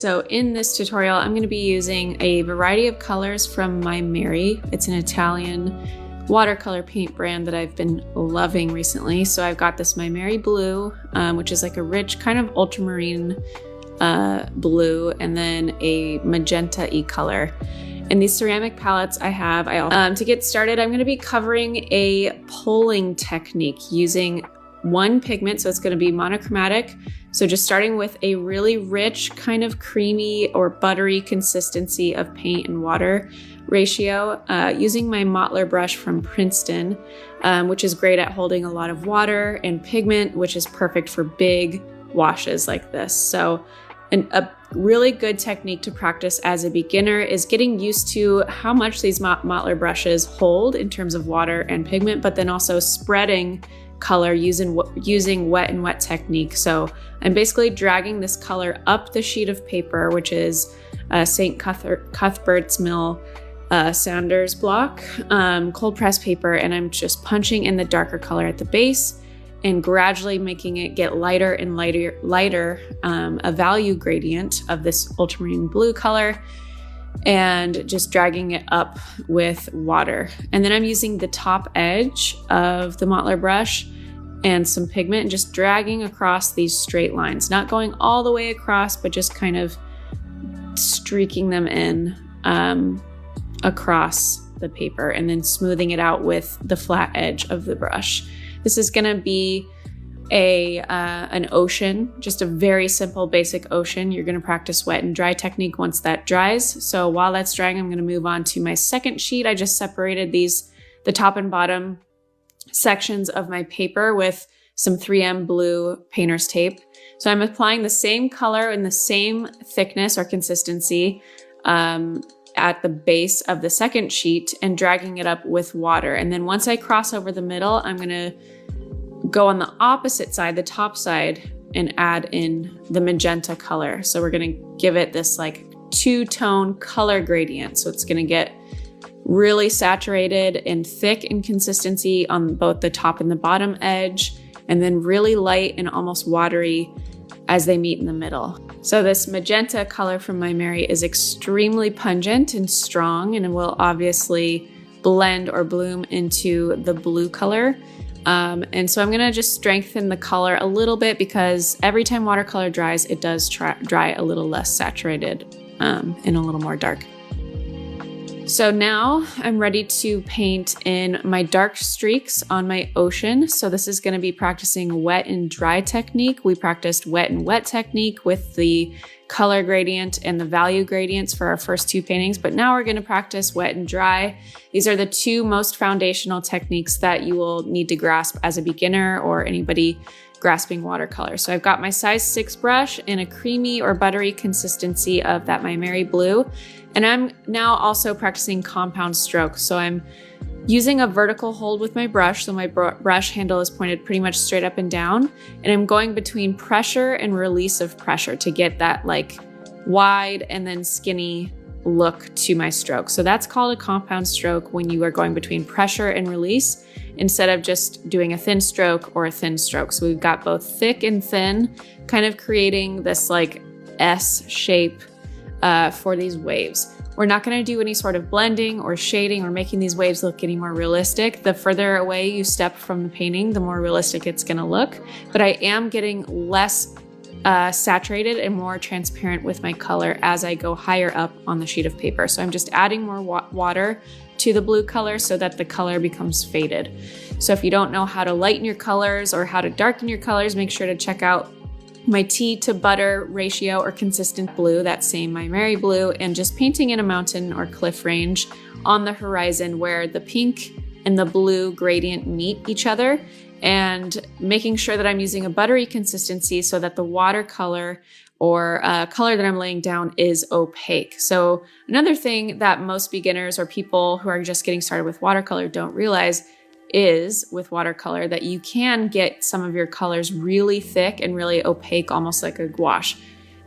So in this tutorial, I'm going to be using a variety of colors from My Mary. It's an Italian watercolor paint brand that I've been loving recently. So I've got this My Mary blue, which is like a rich kind of ultramarine blue, and then a magenta-y color. In these ceramic palettes to get started, I'm going to be covering a pulling technique using one pigment. So it's going to be monochromatic. So just starting with a really rich kind of creamy or buttery consistency of paint and water ratio, using my Mottler brush from Princeton, which is great at holding a lot of water and pigment, which is perfect for big washes like this. So a really good technique to practice as a beginner is getting used to how much these Mottler brushes hold in terms of water and pigment, but then also spreading color using wet and wet technique. So I'm basically dragging this color up the sheet of paper, which is St. Cuthbert's Mill Saunders block, cold press paper, and I'm just punching in the darker color at the base and gradually making it get lighter and lighter, a value gradient of this ultramarine blue color, and just dragging it up with water. And then I'm using the top edge of the Mottler brush and some pigment and just dragging across these straight lines, not going all the way across, but just kind of streaking them in across the paper and then smoothing it out with the flat edge of the brush. This is gonna be an ocean, just a very simple, basic ocean. You're gonna practice wet and dry technique once that dries. So while that's drying, I'm gonna move on to my second sheet. I just separated the top and bottom sections of my paper with some 3M blue painter's tape. So I'm applying the same color and the same thickness or consistency at the base of the second sheet and dragging it up with water. And then once I cross over the middle, I'm gonna go on the opposite side, the top side, and add in the magenta color. So we're gonna give it this like two-tone color gradient. So it's gonna get really saturated and thick in consistency on both the top and the bottom edge, and then really light and almost watery as they meet in the middle. So this magenta color from My Mary is extremely pungent and strong, and it will obviously blend or bloom into the blue color. And so I'm gonna just strengthen the color a little bit because every time watercolor dries, it does dry a little less saturated and a little more dark. So now I'm ready to paint in my dark streaks on my ocean. So this is going to be practicing wet and dry technique. We practiced wet and wet technique with the color gradient and the value gradients for our first two paintings, but now we're going to practice wet and dry. These are the two most foundational techniques that you will need to grasp as a beginner or anybody grasping watercolor. So I've got my size 6 brush in a creamy or buttery consistency of that My Mary blue. And I'm now also practicing compound strokes. So I'm using a vertical hold with my brush. So my brush handle is pointed pretty much straight up and down. And I'm going between pressure and release of pressure to get that like wide and then skinny look to my stroke. So that's called a compound stroke when you are going between pressure and release instead of just doing a thin stroke or a thin stroke. So we've got both thick and thin, kind of creating this like S shape for these waves. We're not going to do any sort of blending or shading or making these waves look any more realistic. The further away you step from the painting, the more realistic it's going to look. But I am getting less saturated and more transparent with my color as I go higher up on the sheet of paper. So I'm just adding more water to the blue color so that the color becomes faded. So if you don't know how to lighten your colors or how to darken your colors, make sure to check out my tea to butter ratio or consistent blue, that same My Mary blue, and just painting in a mountain or cliff range on the horizon where the pink and the blue gradient meet each other, and making sure that I'm using a buttery consistency so that the watercolor or color that I'm laying down is opaque. So another thing that most beginners or people who are just getting started with watercolor don't realize is with watercolor that you can get some of your colors really thick and really opaque, almost like a gouache.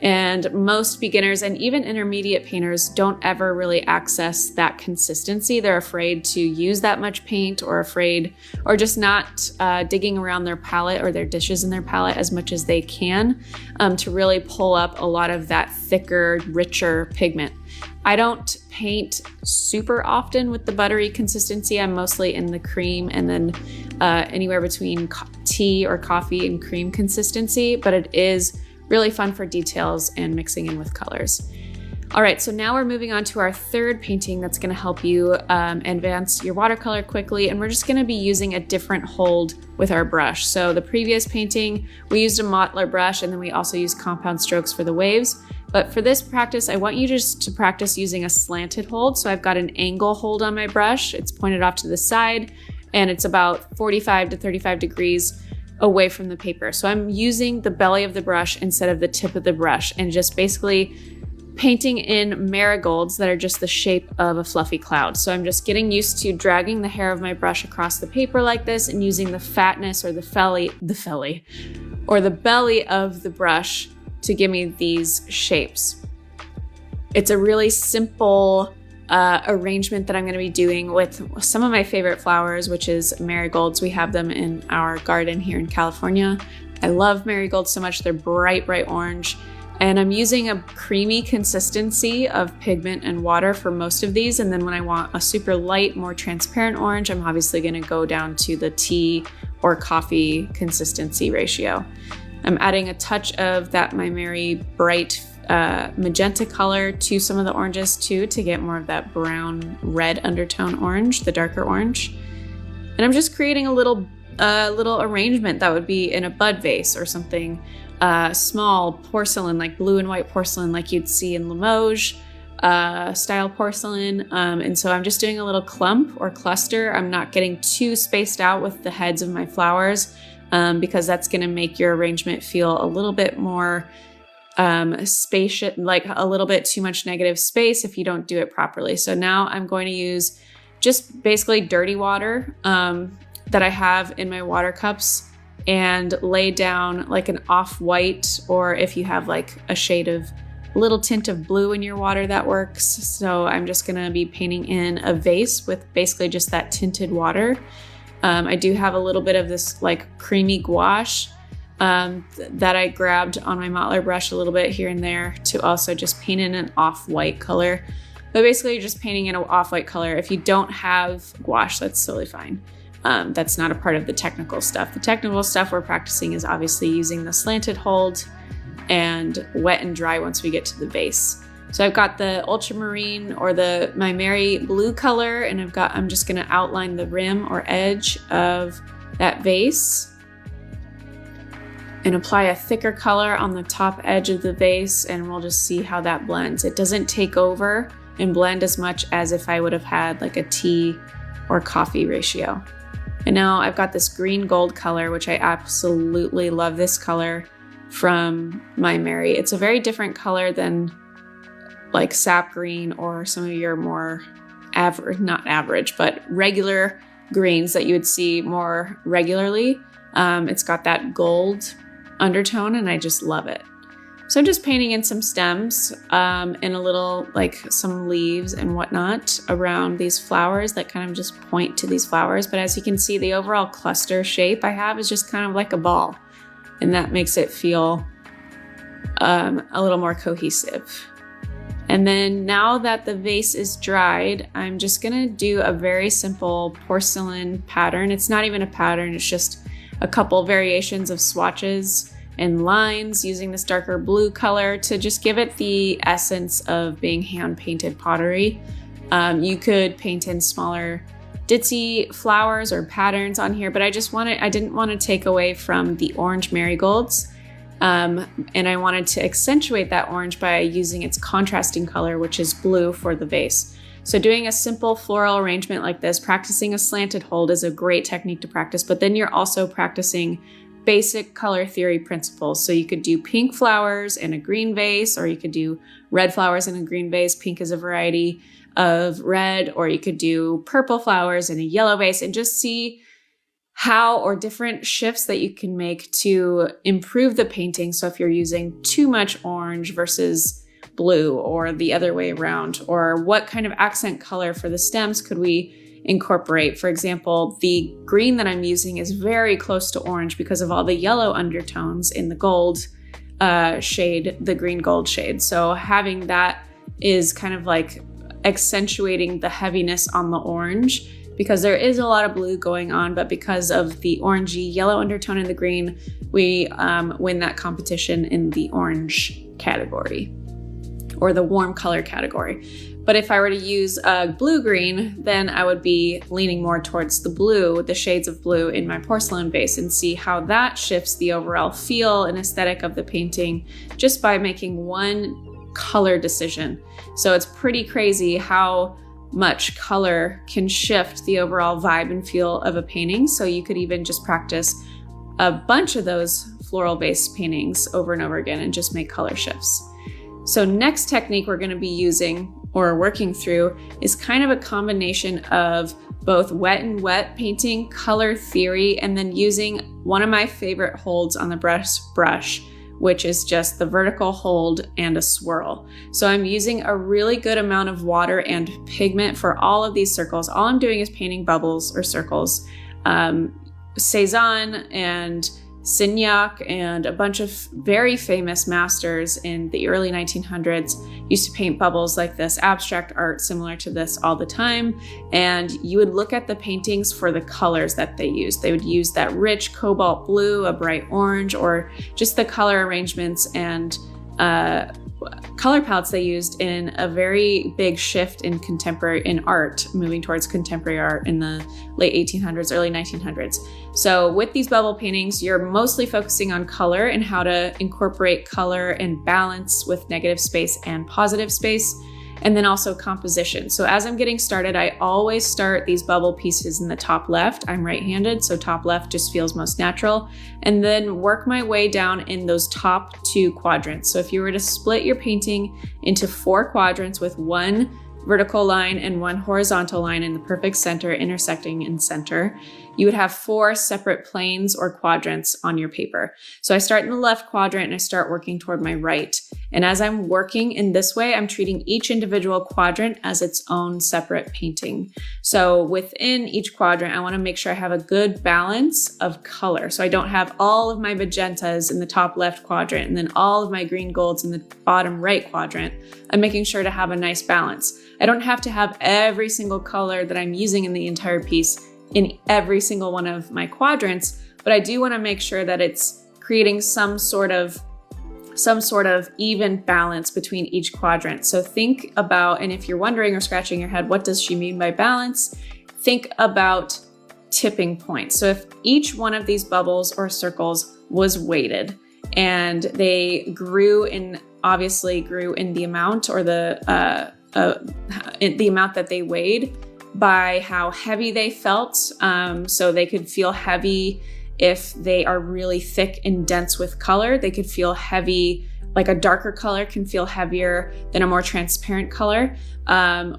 And most beginners and even intermediate painters don't ever really access that consistency. They're afraid to use that much paint or just not digging around their palette or their dishes in their palette as much as they can to really pull up a lot of that thicker, richer pigment. I don't paint super often with the buttery consistency. I'm mostly in the cream and then anywhere between tea or coffee and cream consistency, but it is really fun for details and mixing in with colors. All right, so now we're moving on to our third painting that's gonna help you advance your watercolor quickly, and we're just gonna be using a different hold with our brush. So the previous painting, we used a mottler brush, and then we also used compound strokes for the waves. But for this practice, I want you just to practice using a slanted hold. So I've got an angle hold on my brush. It's pointed off to the side, and it's about 45 to 35 degrees away from the paper. So I'm using the belly of the brush instead of the tip of the brush and just basically painting in marigolds that are just the shape of a fluffy cloud. So I'm just getting used to dragging the hair of my brush across the paper like this and using the fatness or the belly of the brush to give me these shapes. It's a really simple arrangement that I'm going to be doing with some of my favorite flowers, which is marigolds. We have them in our garden here in California. I love marigolds so much. They're bright, bright orange. And I'm using a creamy consistency of pigment and water for most of these. And then when I want a super light, more transparent orange, I'm obviously going to go down to the tea or coffee consistency ratio. I'm adding a touch of that My Mary bright magenta color to some of the oranges too, to get more of that brown red undertone orange, the darker orange. And I'm just creating a little arrangement that would be in a bud vase or something small porcelain, like blue and white porcelain, like you'd see in Limoges style porcelain. And so I'm just doing a little clump or cluster. I'm not getting too spaced out with the heads of my flowers because that's going to make your arrangement feel a little bit more spacious, like a little bit too much negative space if you don't do it properly. So now I'm going to use just basically dirty water that I have in my water cups and lay down like an off-white, or if you have like a shade of little tint of blue in your water, that works. So I'm just gonna be painting in a vase with basically just that tinted water. I do have a little bit of this like creamy gouache that I grabbed on my mottler brush a little bit here and there to also just paint in an off-white color. But basically you're just painting in an off-white color. If you don't have gouache, that's totally fine. That's not a part of the technical stuff. The technical stuff we're practicing is obviously using the slanted hold and wet and dry once we get to the vase. So I've got the ultramarine or the My Mary blue color, and I'm just gonna outline the rim or edge of that vase and apply a thicker color on the top edge of the vase, and we'll just see how that blends. It doesn't take over and blend as much as if I would have had like a tea or coffee ratio. And now I've got this green gold color, which I absolutely love this color from My Mary. It's a very different color than like sap green or some of your more not average, but regular greens that you would see more regularly. It's got that gold undertone and I just love it. So I'm just painting in some stems and a little like some leaves and whatnot around these flowers that kind of just point to these flowers. But as you can see, the overall cluster shape I have is just kind of like a ball, and that makes it feel a little more cohesive. And then now that the vase is dried, I'm just gonna do a very simple porcelain pattern. It's not even a pattern, it's just a couple variations of swatches and lines using this darker blue color to just give it the essence of being hand-painted pottery. You could paint in smaller ditzy flowers or patterns on here, but I didn't want to take away from the orange marigolds. And I wanted to accentuate that orange by using its contrasting color, which is blue, for the vase. So doing a simple floral arrangement like this, practicing a slanted hold, is a great technique to practice, but then you're also practicing basic color theory principles. So you could do pink flowers in a green vase, or you could do red flowers in a green vase. Pink is a variety of red, or you could do purple flowers in a yellow vase, and just see how or different shifts that you can make to improve the painting. So if you're using too much orange versus blue or the other way around, or what kind of accent color for the stems could we incorporate? For example, the green that I'm using is very close to orange because of all the yellow undertones in the gold shade, the green gold shade. So having that is kind of like accentuating the heaviness on the orange, because there is a lot of blue going on, but because of the orangey yellow undertone in the green, we win that competition in the orange category or the warm color category. But if I were to use a blue-green, then I would be leaning more towards the blue, the shades of blue in my porcelain base, and see how that shifts the overall feel and aesthetic of the painting just by making one color decision. So it's pretty crazy how much color can shift the overall vibe and feel of a painting. So you could even just practice a bunch of those floral-based paintings over and over again and just make color shifts. So next technique we're going to be using or working through is kind of a combination of both wet and wet painting, color theory, and then using one of my favorite holds on the brush, which is just the vertical hold and a swirl. So I'm using a really good amount of water and pigment for all of these circles. All I'm doing is painting bubbles or circles. Cezanne and Signac and a bunch of very famous masters in the early 1900s used to paint bubbles like this, abstract art similar to this all the time. And you would look at the paintings for the colors that they used. They would use that rich cobalt blue, a bright orange, or just the color arrangements and color palettes they used in a very big shift in art, moving towards contemporary art in the late 1800s, early 1900s. So with these bubble paintings, you're mostly focusing on color and how to incorporate color and balance with negative space and positive space, and then also composition. So as I'm getting started, I always start these bubble pieces in the top left. I'm right-handed, so top left just feels most natural, and then work my way down in those top two quadrants. So if you were to split your painting into 4 quadrants with one vertical line and one horizontal line in the perfect center, intersecting in center, you would have 4 separate planes or quadrants on your paper. So I start in the left quadrant and I start working toward my right. And as I'm working in this way, I'm treating each individual quadrant as its own separate painting. So within each quadrant, I want to make sure I have a good balance of color. So I don't have all of my magentas in the top left quadrant and then all of my green golds in the bottom right quadrant. I'm making sure to have a nice balance. I don't have to have every single color that I'm using in the entire piece in every single one of my quadrants, but I do want to make sure that it's creating some sort of even balance between each quadrant. So think about, and if you're wondering or scratching your head, what does she mean by balance? Think about tipping points. So if each one of these bubbles or circles was weighted and they obviously grew in the amount or the amount that they weighed by how heavy they felt. So they could feel heavy if they are really thick and dense with color. They could feel heavy, like a darker color can feel heavier than a more transparent color.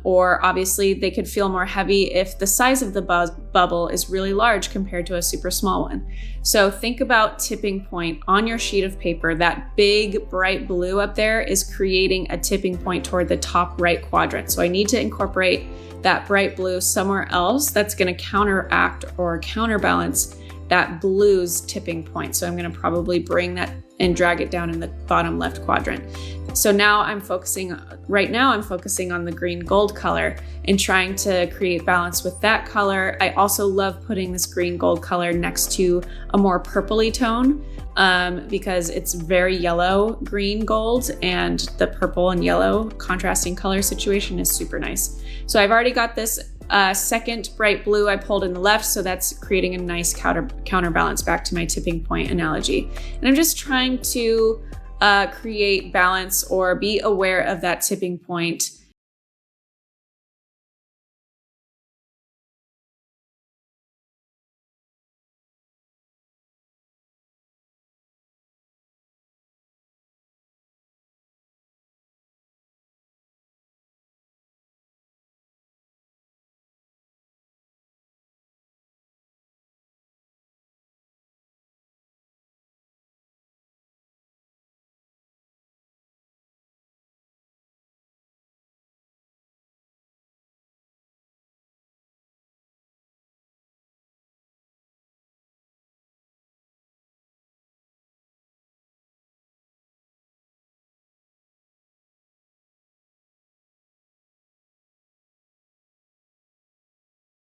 Or obviously they could feel more heavy if the size of the bubble is really large compared to a super small one. So think about tipping point on your sheet of paper. That big bright blue up there is creating a tipping point toward the top right quadrant. So I need to incorporate that bright blue somewhere else that's going to counteract or counterbalance that blue's tipping point. So I'm going to probably bring that and drag it down in the bottom left quadrant. So now right now I'm focusing on the green gold color and trying to create balance with that color. I also love putting this green gold color next to a more purpley tone because it's very yellow green gold, and the purple and yellow contrasting color situation is super nice. So I've already got this second bright blue I pulled in the left, so that's creating a nice counterbalance back to my tipping point analogy. And I'm just trying to create balance or be aware of that tipping point